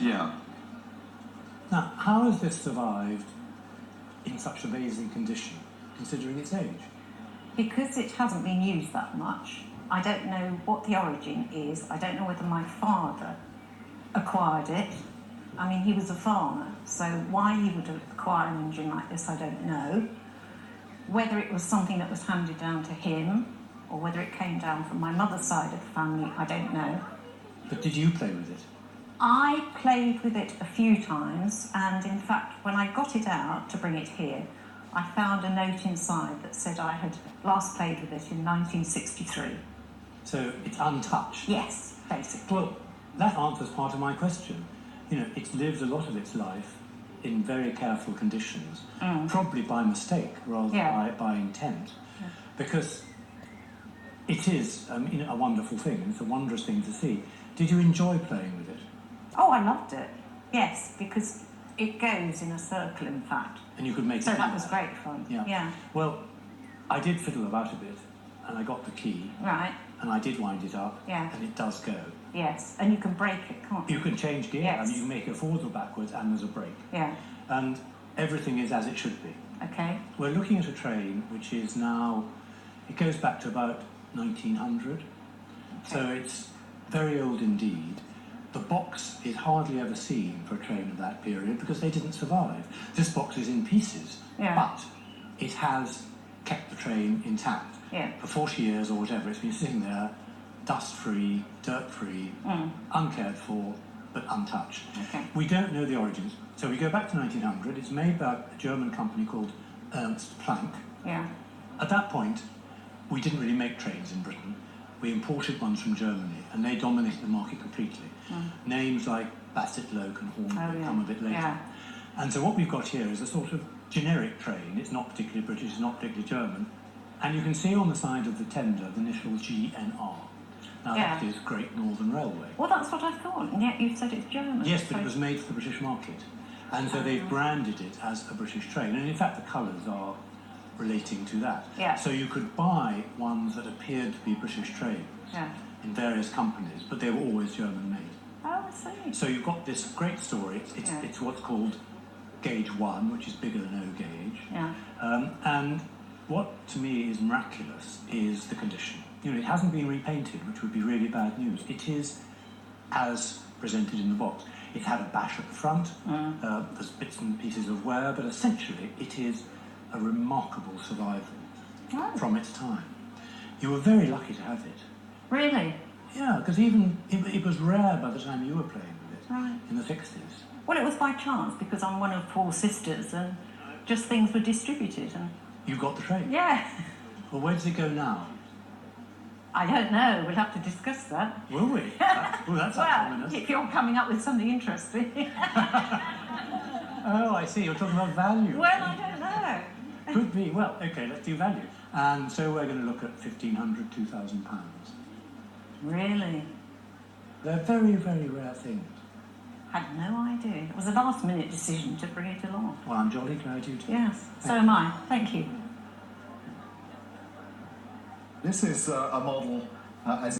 Yeah. Now, how has this survived in such amazing condition, considering its age? Because it hasn't been used that much, I don't know what the origin is. I don't know whether my father acquired it. I mean, he was a farmer, so why he would acquire an engine like this, I don't know. Whether it was something that was handed down to him, or whether it came down from my mother's side of the family, I don't know. But did you play with it? I played with it a few times, and in fact, when I got it out to bring it here, I found a note inside that said I had last played with it in 1963. So it's untouched? Yes, basically. Well, that answers part of my question. You know, it's lived a lot of its life in very careful conditions, probably by mistake rather than by intent, because it is a wonderful thing. It's a wondrous thing to see. Did you enjoy playing with it? Oh, I loved it. Yes, because it goes in a circle, in fact. And you could make it. So that was great fun. Yeah. Well, I did fiddle about a bit, and I got the key. Right. And I did wind it up. Yeah. And it does go. Yes, and you can break it, can't you? You can change gear. Yes. I mean, you can make it forwards or backwards, and there's a brake. Yeah. And everything is as it should be. Okay. We're looking at a train which is now, it goes back to about 1900. Okay. So it's very old indeed. The box is hardly ever seen for a train of that period because they didn't survive. This box is in pieces, but it has kept the train intact. Yeah. For 40 years or whatever, it's been sitting there, dust-free, dirt-free, uncared for, but untouched. Okay. We don't know the origins. So we go back to 1900. It's made by a German company called Ernst. Yeah. At that point, we didn't really make trains in Britain. We imported ones from Germany, and they dominated the market completely. Names like Bassett, Loke and Hornby come a bit later. Yeah. And so what we've got here is a sort of generic train. It's not particularly British, it's not particularly German. And you can see on the side of the tender the initials GNR. Now that is Great Northern Railway. Well, that's what I thought, and yet you said it's German. Yes, but it was made for the British market. And so they've branded it as a British train. And in fact, the colours are relating to that. Yeah. So you could buy ones that appeared to be British trains in various companies, but they were always German made. Oh, I see. So you've got this great story. It's what's called Gauge 1, which is bigger than O gauge. Yeah. And what to me is miraculous is the condition. You know, it hasn't been repainted, which would be really bad news. It is as presented in the box. It's had a bash at the front, there's bits and pieces of wear, but essentially it is a remarkable survival from its time. You were very lucky to have it. Really? Yeah, because even it was rare by the time you were playing with it in the 60s. Well, it was by chance, because I'm one of 4 sisters, and just things were distributed. And you got the train? Yeah. Well, where does it go now? I don't know. We'll have to discuss that. Will we? Well, that's well, if you're coming up with something interesting. Oh, I see. You're talking about value. Well, I don't know. Could be. Well, okay, let's do value. And so we're going to look at £1,500, £2,000. Really? They're very, very rare things. Had no idea. It was a last-minute decision to bring it along. Well, I'm jolly glad you did. Yes, so am I. Thank you. This is a model as